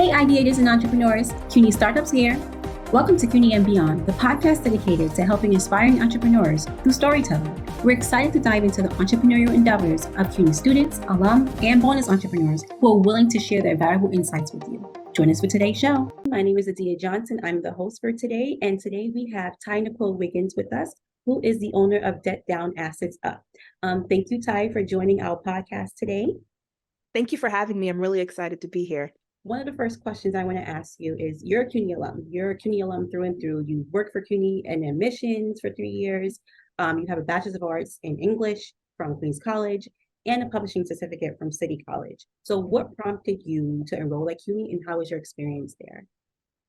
Hey, ideators and entrepreneurs, CUNY Startups here. Welcome to CUNY and Beyond, the podcast dedicated to helping inspiring entrepreneurs through storytelling. We're excited to dive into the entrepreneurial endeavors of CUNY students, alum, and bonus entrepreneurs who are willing to share their valuable insights with you. Join us for today's show. My name is Adia Johnson. I'm the host for today, and today we have Tai Nycole Wiggins with us, who is the owner of Debt Down Assets Up. Thank you, Tai, for joining our podcast today. Thank you for having me. I'm really excited to be here. One of the first questions I want to ask you is, you're a CUNY alum. You're a CUNY alum through and through. You worked for CUNY in admissions for 3 years. You have a Bachelor's of Arts in English from Queens College and a publishing certificate from City College. So what prompted you to enroll at CUNY, and how was your experience there?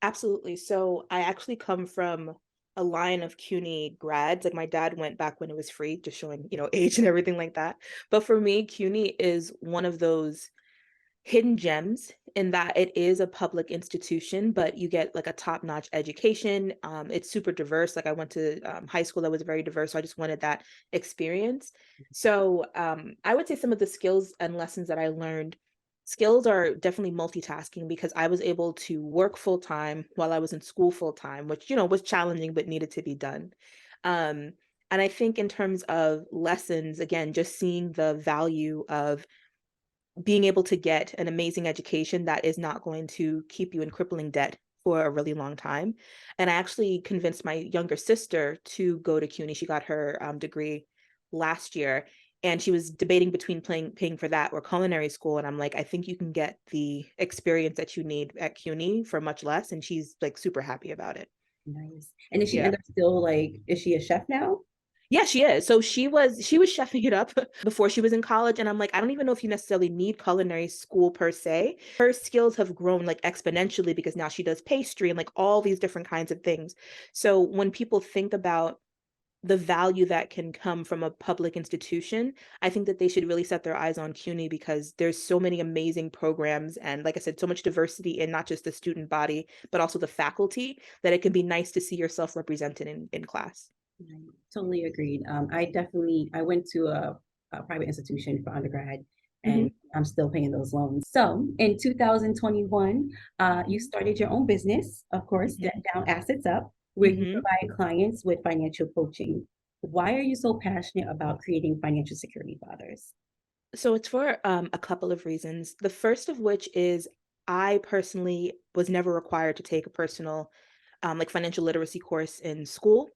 Absolutely. So I actually come from a line of CUNY grads. Like my dad went back when it was free, just showing, age and everything like that. But for me, CUNY is one of those hidden gems in that it is a public institution, but you get like a top-notch education. It's super diverse. Like I went to high school that was very diverse, so I just wanted that experience. So I would say some of the skills and lessons that I learned, skills are definitely multitasking, because I was able to work full-time while I was in school full-time, which, was challenging but needed to be done. And I think in terms of lessons, again, just seeing the value of being able to get an amazing education that is not going to keep you in crippling debt for a really long time. And I actually convinced my younger sister to go to CUNY. She got her degree last year, and she was debating between paying for that or culinary school. And I'm like, I think you can get the experience that you need at CUNY for much less. And she's like super happy about it. Nice. And is she end up still is she a chef now? Yeah, she is. So she was chefing it up before she was in college. And I'm like, I don't even know if you necessarily need culinary school per se. Her skills have grown like exponentially, because now she does pastry and like all these different kinds of things. So when people think about the value that can come from a public institution, I think that they should really set their eyes on CUNY, because there's so many amazing programs and, like I said, so much diversity in not just the student body, but also the faculty, that it can be nice to see yourself represented in class. Totally agreed. I went to a private institution for undergrad, and I'm still paying those loans. So in 2021, you started your own business, of course, Debt Down Assets Up, where you provide clients with financial coaching. Why are you so passionate about creating financial security for others? So it's for a couple of reasons. The first of which is, I personally was never required to take a personal like financial literacy course in school.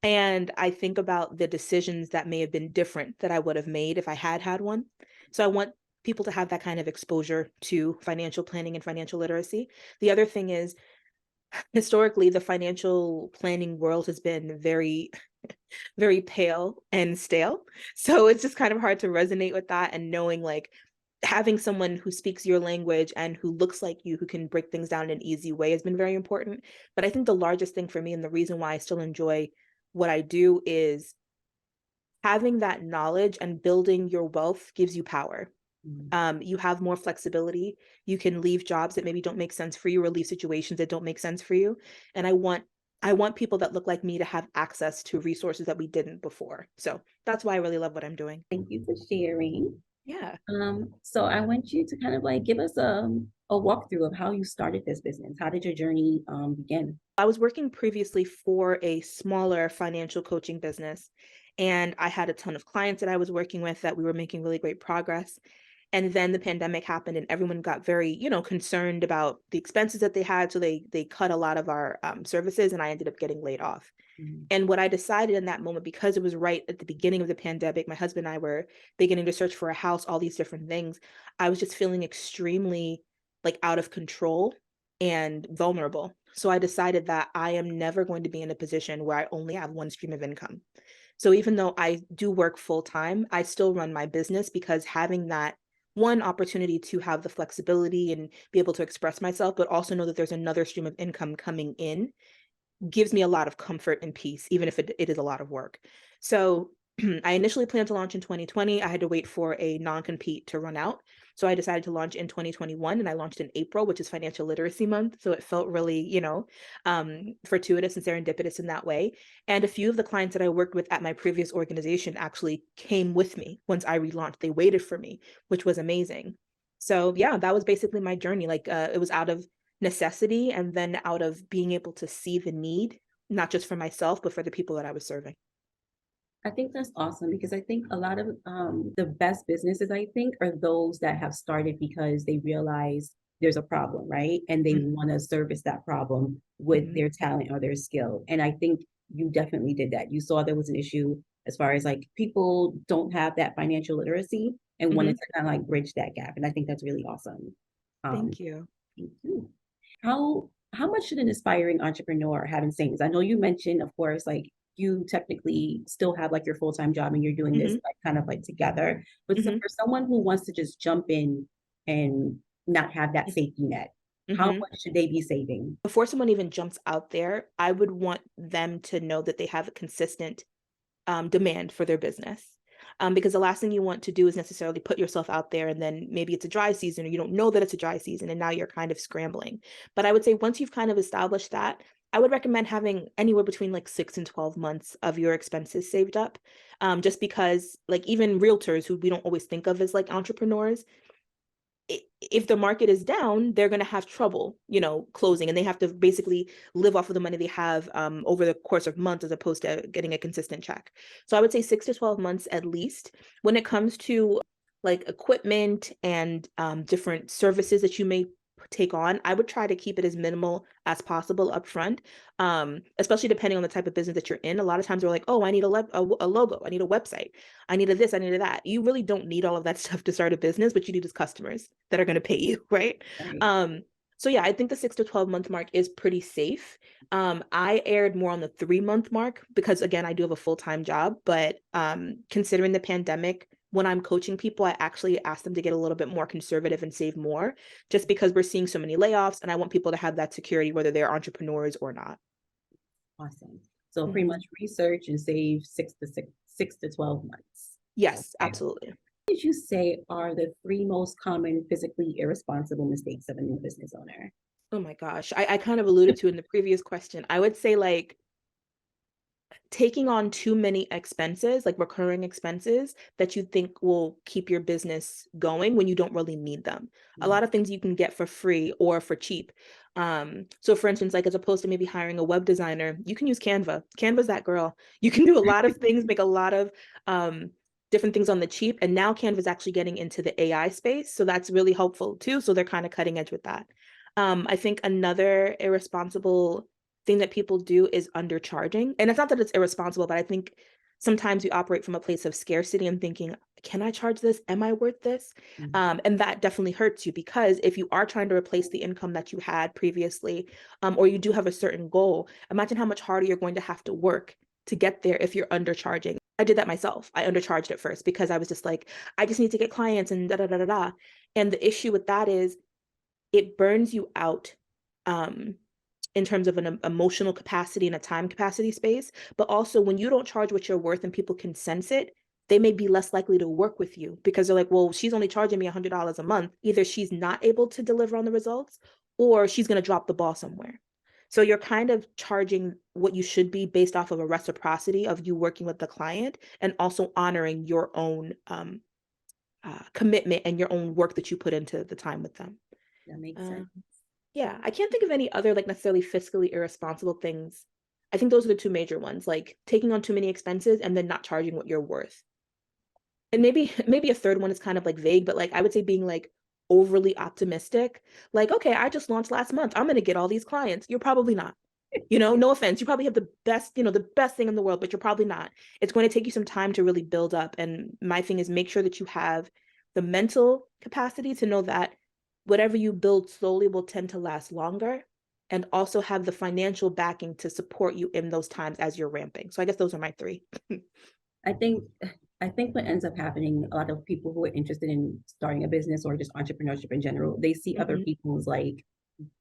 And I think about the decisions that may have been different that I would have made if I had had one. So I want people to have that kind of exposure to financial planning and financial literacy. The other thing is, historically, the financial planning world has been very, very pale and stale. So it's just kind of hard to resonate with that, and knowing like having someone who speaks your language and who looks like you, who can break things down in an easy way, has been very important. But I think the largest thing for me, and the reason why I still enjoy what I do, is having that knowledge and building your wealth gives you power. You have more flexibility. You can leave jobs that maybe don't make sense for you, or leave situations that don't make sense for you. And I want people that look like me to have access to resources that we didn't before. So that's why I really love what I'm doing. Thank you for sharing. Yeah. So I want you to kind of give us a walkthrough of how you started this business. How did your journey begin? I was working previously for a smaller financial coaching business, and I had a ton of clients that I was working with that we were making really great progress. And then the pandemic happened, and everyone got very, concerned about the expenses that they had. So they cut a lot of our services, and I ended up getting laid off. And what I decided in that moment, because it was right at the beginning of the pandemic, my husband and I were beginning to search for a house, all these different things. I was just feeling extremely like out of control and vulnerable. So I decided that I am never going to be in a position where I only have one stream of income. So even though I do work full time, I still run my business, because having that one opportunity to have the flexibility and be able to express myself, but also know that there's another stream of income coming in, gives me a lot of comfort and peace, even if it is a lot of work. So I initially planned to launch in 2020. I had to wait for a non-compete to run out. So I decided to launch in 2021, and I launched in April, which is Financial Literacy Month. So it felt really, fortuitous and serendipitous in that way. And a few of the clients that I worked with at my previous organization actually came with me once I relaunched. They waited for me, which was amazing. So yeah, that was basically my journey. Like it was out of necessity and then out of being able to see the need, not just for myself, but for the people that I was serving. I think that's awesome because I think a lot of the best businesses, I think, are those that have started because they realize there's a problem, right? And they Mhm. want to service that problem with Mhm. their talent or their skill. And I think you definitely did that. You saw there was an issue as far as like people don't have that financial literacy and wanted Mhm. to kind of like bridge that gap. And I think that's really awesome. Um, Thank you. thank you. How much should an aspiring entrepreneur have in savings? I know you mentioned, of course, like you technically still have like your full-time job and you're doing this Mhm. like kind of like together. But so Mhm. for someone who wants to just jump in and not have that safety net, how Mhm. much should they be saving? Before someone even jumps out there, I would want them to know that they have a consistent demand for their business. Because the last thing you want to do is necessarily put yourself out there and then maybe it's a dry season or you don't know that it's a dry season and now you're kind of scrambling. But I would say once you've kind of established that, I would recommend having anywhere between like 6 and 12 months of your expenses saved up. Just because like even realtors who we don't always think of as like entrepreneurs, if the market is down, they're going to have trouble, closing, and they have to basically live off of the money they have over the course of months as opposed to getting a consistent check. So I would say 6 to 12 months at least. When it comes to like equipment and different services that you may take on, I would try to keep it as minimal as possible upfront, especially depending on the type of business that you're in. A lot of times we're like, oh, I need a logo, I need a website, I need a this, I need a that. You really don't need all of that stuff to start a business. What you need is customers that are going to pay you, right? Right. Um, so yeah, I think the 6 to 12 month mark is pretty safe. I aired more on the 3 month mark because again, I do have a full-time job, but considering the pandemic, when I'm coaching people, I actually ask them to get a little bit more conservative and save more, just because we're seeing so many layoffs, and I want people to have that security, whether they're entrepreneurs or not. Awesome. So pretty Mhm. much research and save 6 to 12 months. Yes, Okay. absolutely. What did you say are the three most common physically irresponsible mistakes of a new business owner? Oh my gosh. I kind of alluded to in the previous question. I would say like taking on too many expenses, like recurring expenses that you think will keep your business going when you don't really need them. A lot of things you can get for free or for cheap. So for instance, like as opposed to maybe hiring a web designer, you can use Canva. Canva's that girl. You can do a lot of things, make a lot of different things on the cheap. And now Canva's actually getting into the AI space. So that's really helpful too. So they're kind of cutting edge with that. I think another irresponsible thing that people do is undercharging. And it's not that it's irresponsible, but I think sometimes we operate from a place of scarcity and thinking, can I charge this? Am I worth this? Mhm. And that definitely hurts you because if you are trying to replace the income that you had previously, or you do have a certain goal, imagine how much harder you're going to have to work to get there if you're undercharging. I did that myself. I undercharged at first because I was just like, I just need to get clients and da da da da da. And the issue with that is it burns you out um, in terms of an emotional capacity and a time capacity space. But also, when you don't charge what you're worth and people can sense it, they may be less likely to work with you because they're like, well, she's only charging me $100 a month. Either she's not able to deliver on the results or she's going to drop the ball somewhere. So you're kind of charging what you should be based off of a reciprocity of you working with the client and also honoring your own commitment and your own work that you put into the time with them. That makes sense. Um, yeah, I can't think of any other like necessarily fiscally irresponsible things. I think those are the two major ones, like taking on too many expenses and then not charging what you're worth. And maybe maybe a third one is kind of like vague, but like I would say being like overly optimistic. Like, okay, I just launched last month. I'm gonna get all these clients. You're probably not. No offense. You probably have the best, the best thing in the world, but you're probably not. It's going to take you some time to really build up. And my thing is make sure that you have the mental capacity to know that whatever you build slowly will tend to last longer and also have the financial backing to support you in those times as you're ramping. So I guess those are my three. I think I think what ends up happening, a lot of people who are interested in starting a business or just entrepreneurship in general, they see other Mhm. people's like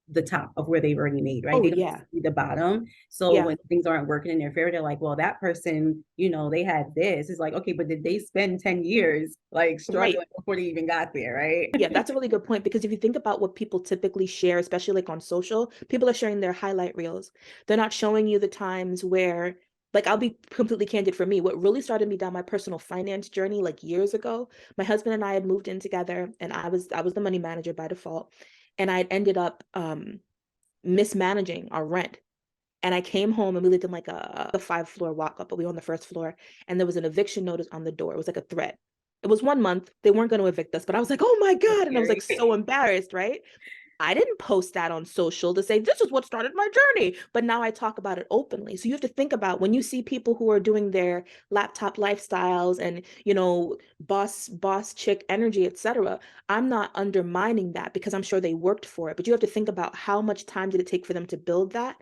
the top of where they've already made, right? Oh They don't yeah. see the bottom. So Yeah. when things aren't working in their favor, they're like, well, that person, they had this. It's like, okay, but did they spend 10 years like Right. struggling before they even got there, right? Yeah, that's a really good point because if you think about what people typically share, especially like on social, people are sharing their highlight reels. They're not showing you the times where like, I'll be completely candid. For me, what really started me down my personal finance journey, like years ago, my husband and I had moved in together, and I was the money manager by default, and I had ended up mismanaging our rent. And I came home, and we lived in like a 5-floor walk up, but we were on the first floor, and there was an eviction notice on the door. It was like a threat. It was 1 month. They weren't going to evict us, but I was like, oh my God. And I was like so embarrassed, right? I didn't post that on social to say this is what started my journey, but now I talk about it openly. So you have to think about when you see people who are doing their laptop lifestyles and, boss chick energy, etc. I'm not undermining that because I'm sure they worked for it, but you have to think about how much time did it take for them to build that,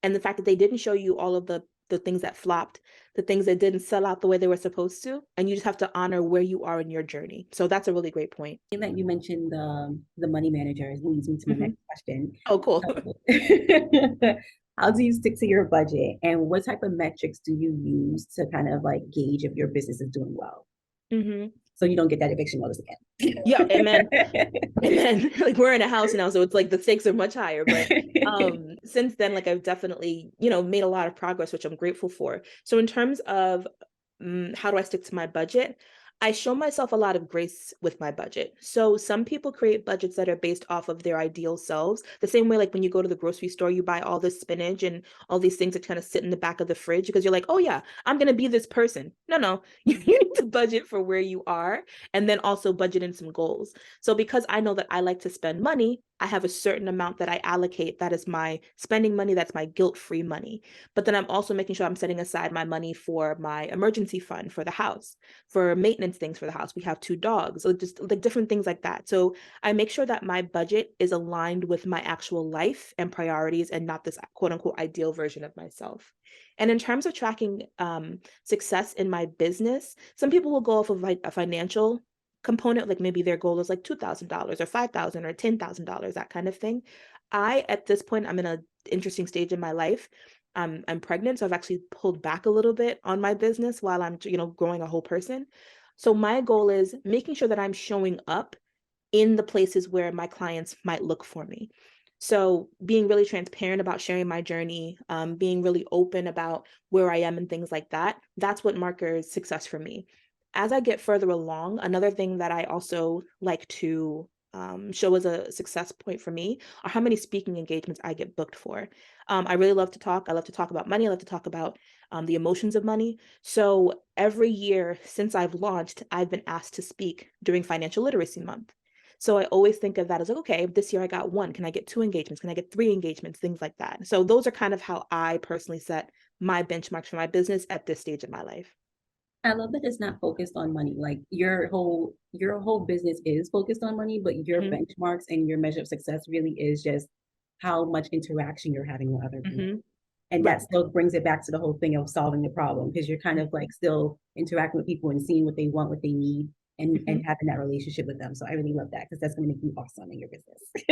and the fact that they didn't show you all of the things that flopped, the things that didn't sell out the way they were supposed to, and you just have to honor where you are in your journey. So that's a really great point. That you mentioned the money manager leads me to my next question. Oh, cool. How do you stick to your budget, and what type of metrics do you use to kind of like gauge if your business is doing well? So you don't get that eviction notice again. Yeah, amen. Amen. Like, we're in a house now, so it's like the stakes are much higher. But since then, like, I've definitely, made a lot of progress, which I'm grateful for. So in terms of how do I stick to my budget? I show myself a lot of grace with my budget. So some people create budgets that are based off of their ideal selves. The same way, like when you go to the grocery store, you buy all this spinach and all these things that kind of sit in the back of the fridge because you're like, oh yeah, I'm going to be this person. No, you need to budget for where you are, and then also budget in some goals. So because I know that I like to spend money, I have a certain amount that I allocate that is my spending money, that's my guilt-free money. But then I'm also making sure I'm setting aside my money for my emergency fund for the house, for maintenance things for the house. We have 2 dogs, so just like different things like that. So I make sure that my budget is aligned with my actual life and priorities and not this quote unquote ideal version of myself. And in terms of tracking success in my business, some people will go off of like a financial component, like maybe their goal is like $2,000 or $5,000 or $10,000, that kind of thing. At this point, I'm in an interesting stage in my life. I'm pregnant, so I've actually pulled back a little bit on my business while I'm, growing a whole person. So my goal is making sure that I'm showing up in the places where my clients might look for me. So being really transparent about sharing my journey, being really open about where I am and things like that, that's what markers success for me. As I get further along, another thing that I also like to show as a success point for me are how many speaking engagements I get booked for. I really love to talk. I love to talk about money. I love to talk about the emotions of money. So every year since I've launched, I've been asked to speak during Financial Literacy Month. So I always think of that as like, okay, this year I got 1. Can I get 2 engagements? Can I get 3 engagements? Things like that. So those are kind of how I personally set my benchmarks for my business at this stage of my life. I love that it's not focused on money. Like your whole business is focused on money, but your benchmarks and your measure of success really is just how much interaction you're having with other people. And Right. that still brings it back to the whole thing of solving the problem, because you're kind of like still interacting with people and seeing what they want, what they need, and having that relationship with them. So I really love that because that's going to make you awesome in your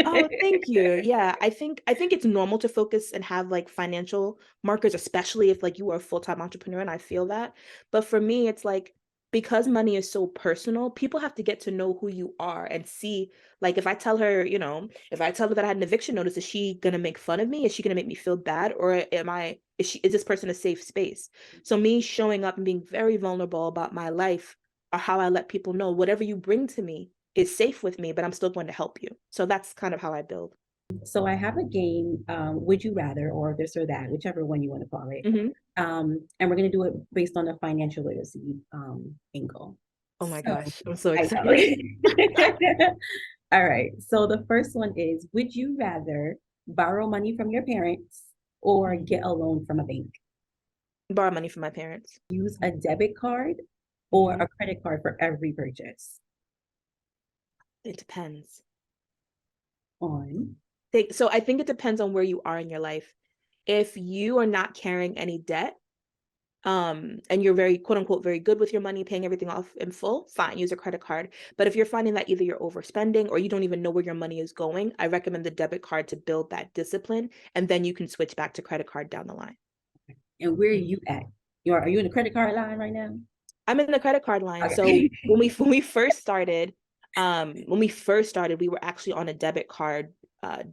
Oh, business. thank you. Yeah, I think it's normal to focus and have like financial markers, especially if like you are a full-time entrepreneur, and I feel that. But for me, it's like because money is so personal, people have to get to know who you are and see, like, if I tell her, if I tell her that I had an eviction notice, is she gonna make fun of me? Is she gonna make me feel bad? Or is this person a safe space? So me showing up and being very vulnerable about my life or how I let people know whatever you bring to me is safe with me, but I'm still going to help you. So that's kind of how I build. So I have a game, would you rather, or this or that, whichever one you want to call it. And we're going to do it based on the financial literacy angle. Oh my So gosh, I'm so I excited. know. All right. So the first one is, would you rather borrow money from your parents or get a loan from a bank? Borrow money from my parents. Use a debit card or a credit card for every purchase? It depends. On. So I think it depends on where you are in your life. If you are not carrying any debt, and you're very quote unquote very good with your money, paying everything off in full, fine, use a credit card. But if you're finding that either you're overspending or you don't even know where your money is going, I recommend the debit card to build that discipline, and then you can switch back to credit card down the line. And where are you at? Are you in the credit card line right now? I'm in the credit card line. Okay. So when we first started, we were actually on a debit card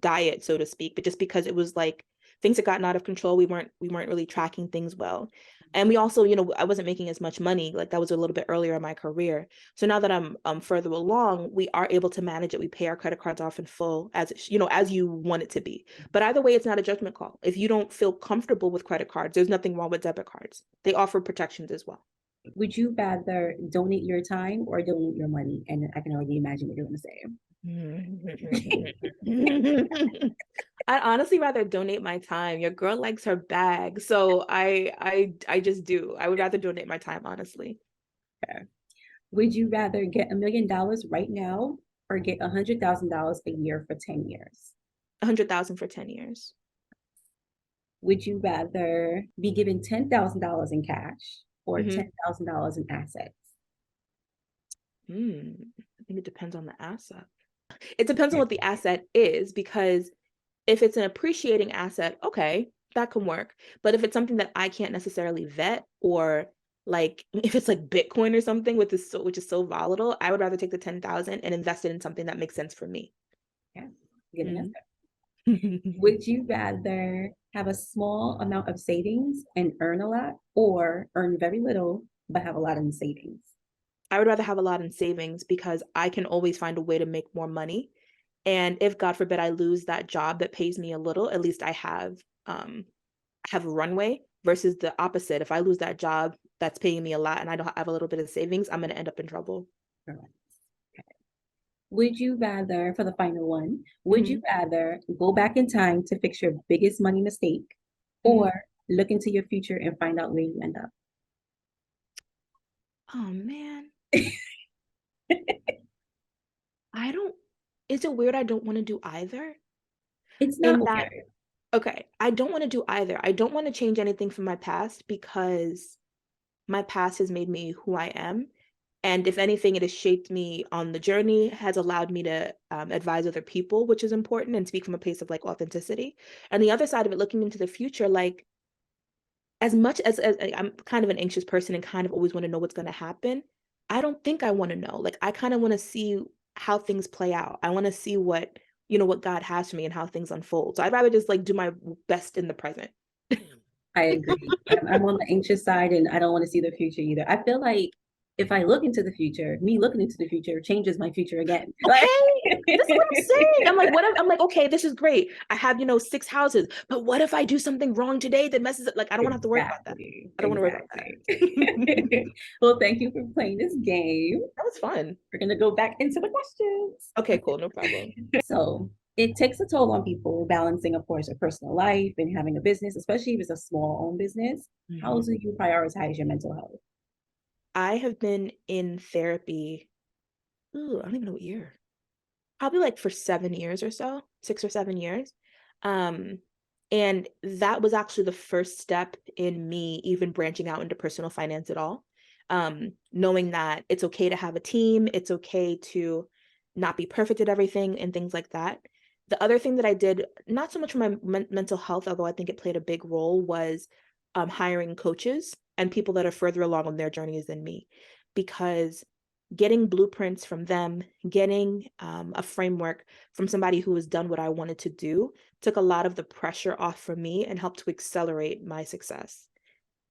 diet, so to speak, but just because it was like things had gotten out of control. We weren't really tracking things well. And we also, I wasn't making as much money. Like that was a little bit earlier in my career. So now that I'm further along, we are able to manage it. We pay our credit cards off in full as as you want it to be. But either way, it's not a judgment call. If you don't feel comfortable with credit cards, there's nothing wrong with debit cards. They offer protections as well. Would you rather donate your time or donate your money? And I can already imagine what you're going to say. I'd honestly rather donate my time. Your girl likes her bag. So I just do. I would rather donate my time, honestly. Okay. Would you rather get $1 million right now or get $100,000 a year for 10 years? 100,000 for 10 years. Would you rather be given $10,000 in cash or Mhm. $10,000 in assets? I think it depends on the asset. It depends on what the asset is, because if it's an appreciating asset, okay, that can work. But if it's something that I can't necessarily vet, or like if it's like Bitcoin or something which is so volatile, I would rather take the 10,000 and invest it in something that makes sense for me. Yeah, good Mhm. answer. Would you rather have a small amount of savings and earn a lot, or earn very little but have a lot in savings? I would rather have a lot in savings, because I can always find a way to make more money. And if God forbid I lose that job that pays me a little, at least I have a runway, versus the opposite. If I lose that job that's paying me a lot and I don't have a little bit of savings, I'm going to end up in trouble. Correct. Would you rather, for the final one, would you rather go back in time to fix your biggest money mistake, or look into your future and find out where you end up? Oh man. Is it weird I don't want to do either? It's not In that, weird. okay, I don't want to do either. I don't want to change anything from my past, because my past has made me who I am. And if anything, it has shaped me on the journey, has allowed me to advise other people, which is important, and speak from a place of like authenticity. And the other side of it, looking into the future, like as much as I'm kind of an anxious person and kind of always want to know what's going to happen, I don't think I want to know. Like I kind of want to see how things play out. I want to see what God has for me and how things unfold. So I'd rather just like do my best in the present. I agree. I'm on the anxious side and I don't want to see the future either. I feel like if I look into the future, me looking into the future changes my future again. Okay, this is what I'm saying. I'm like, what if I'm like, okay, this is great. I have, 6 houses, but what if I do something wrong today that messes up? Like, I don't want to have to worry about that. Exactly. I don't want to worry about that. Exactly. Well, thank you for playing this game. That was fun. We're going to go back into the questions. Okay, cool. No problem. So it takes a toll on people balancing, of course, a personal life and having a business, especially if it's a small owned business. How do you prioritize your mental health? I have been in therapy, I don't even know what year. Probably like for 7 years or so, 6 or 7 years. Um, and that was actually the first step in me even branching out into personal finance at all. Knowing that it's okay to have a team, it's okay to not be perfect at everything and things like that. The other thing that I did, not so much for my mental health, although I think it played a big role, was hiring coaches and people that are further along on their journeys than me, because getting blueprints from them, getting a framework from somebody who has done what I wanted to do, took a lot of the pressure off for me and helped to accelerate my success.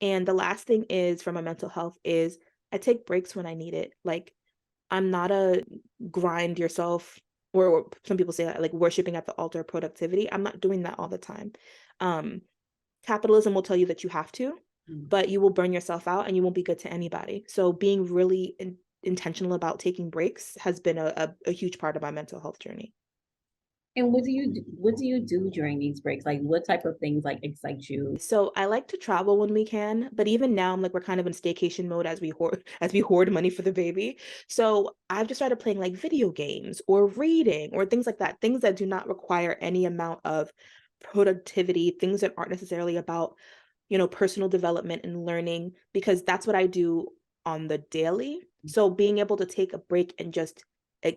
And the last thing is, for my mental health, is I take breaks when I need it. Like, I'm not a grind yourself, or some people say that, like worshiping at the altar of productivity. I'm not doing that all the time. Um, Capitalism will tell you that you have to, but you will burn yourself out and you won't be good to anybody. So being really intentional about taking breaks has been a huge part of my mental health journey. And what do you do during these breaks? Like what type of things like excite you? So I like to travel when we can, but even now I'm like, we're kind of in staycation mode as we hoard money for the baby. So I've just started playing like video games or reading or things like that, things that do not require any amount of productivity, things that aren't necessarily about, personal development and learning, because that's what I do on the daily. So being able to take a break and just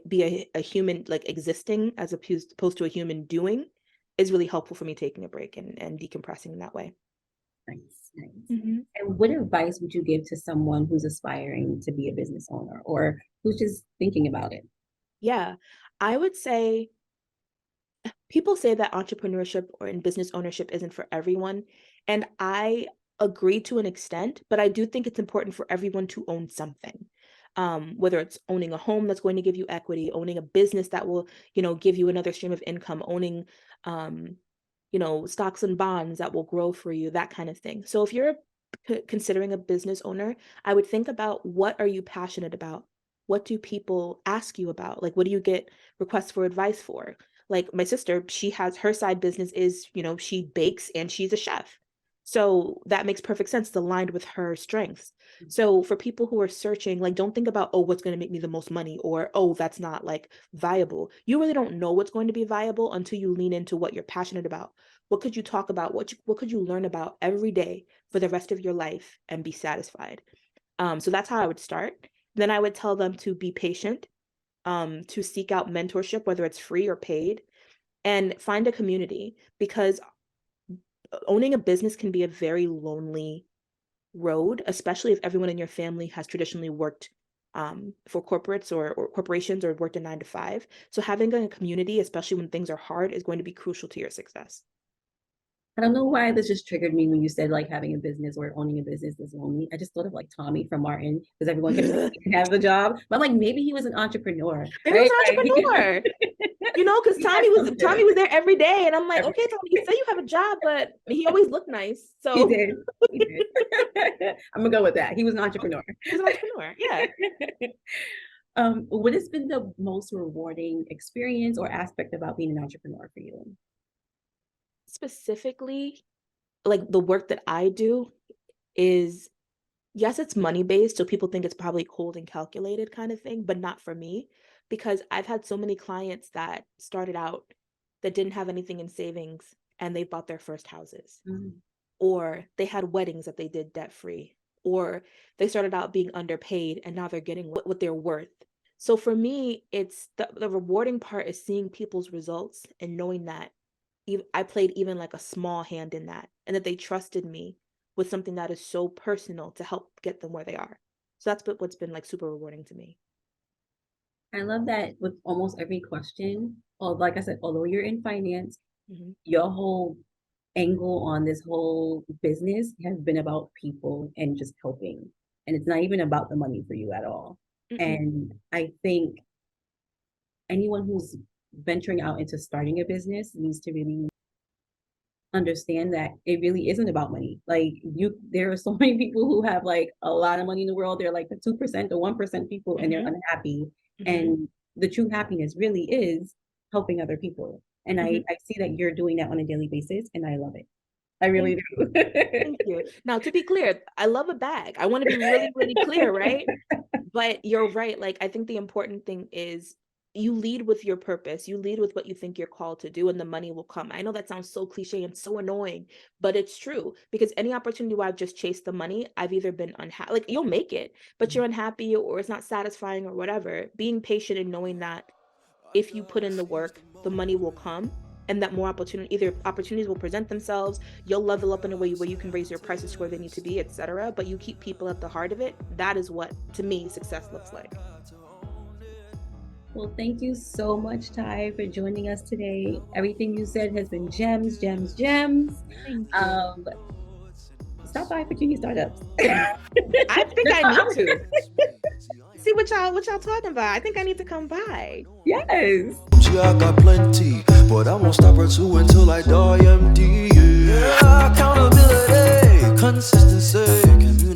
be a human, like existing, as opposed to a human doing, is really helpful for me, taking a break and decompressing in that way. Nice, nice. And what advice would you give to someone who's aspiring to be a business owner or who's just thinking about it? Yeah, I would say People say that entrepreneurship or in business ownership isn't for everyone, and I agree to an extent, but I do think it's important for everyone to own something. Whether it's owning a home that's going to give you equity, owning a business that will, give you another stream of income, owning, um, stocks and bonds that will grow for you, that kind of thing. So if you're considering a business owner, I would think about, what are you passionate about? What do people ask you about? Like, what do you get requests for advice for? Like my sister, she has her side business is, she bakes and she's a chef. So that makes perfect sense. It's aligned with her strengths. So for people who are searching, like, don't think about, oh, what's going to make me the most money, or, oh, that's not like viable. You really don't know what's going to be viable until you lean into what you're passionate about. What could you talk about? What could you learn about every day for the rest of your life and be satisfied? So that's how I would start. Then I would tell them to be patient, to seek out mentorship, whether it's free or paid, and find a community, because owning a business can be a very lonely road, especially if everyone in your family has traditionally worked for corporates or corporations, or worked a 9 to 5. So having a community, especially when things are hard, is going to be crucial to your success. I don't know why this just triggered me when you said like having a business or owning a business is lonely. I just thought of like Tommy from Martin, because everyone kept saying he didn't have a job. But I'm like, maybe he was an entrepreneur. Maybe he was Right? an entrepreneur. Because He had something. Tommy was there every day, and I'm like, Every okay, Tommy, you say you have a job, but he always looked nice. He So did. He did. I'm gonna go with that. He was an entrepreneur. he's an entrepreneur. Yeah. What has been the most rewarding experience or aspect about being an entrepreneur for you? Specifically, like the work that I do is, yes, it's money based, so people think it's probably cold and calculated kind of thing, but not for me, because I've had so many clients that started out that didn't have anything in savings, and they bought their first houses, Mm. or they had weddings that they did debt free, or they started out being underpaid and now they're getting what they're worth. So for me, it's the rewarding part is seeing people's results and knowing that I played even like a small hand in that, and that they trusted me with something that is so personal to help get them where they are. So that's what's been like super rewarding to me. I love that with almost every question, or like I said, although you're in finance, Mhm. your whole angle on this whole business has been about people and just helping. And it's not even about the money for you at all. Mm-mm. And I think anyone who's venturing out into starting a business needs to really understand that it really isn't about money. Like there are so many people who have like a lot of money in the world. They're like the 2% or 1% people, and they're Mhm. unhappy. Mhm. And the true happiness really is helping other people. And Mhm. I see that you're doing that on a daily basis, and I love it. I really Thank do. thank you. Now, to be clear, I love a bag. I want to be really, really clear, right? But you're right. Like, I think the important thing is you lead with your purpose. You lead with what you think you're called to do, and the money will come. I know that sounds so cliche and so annoying, but it's true, because any opportunity where I've just chased the money, I've either been unhappy, like you'll make it, but you're unhappy, or it's not satisfying or whatever. Being patient and knowing that if you put in the work, the money will come, and that more either opportunities will present themselves, you'll level up in a way where you can raise your prices to where they need to be, etc. But you keep people at the heart of it. That is what, to me, success looks like. Well, thank you so much, Ty, for joining us today. Everything you said has been gems, gems, gems. Thank you. Um, Stop by for CUNY Startups. I think I need to see what y'all talking about. I think I need to come by. Yes. I got plenty, but I won't stop her too until I die empty. Yeah, accountability, consistency.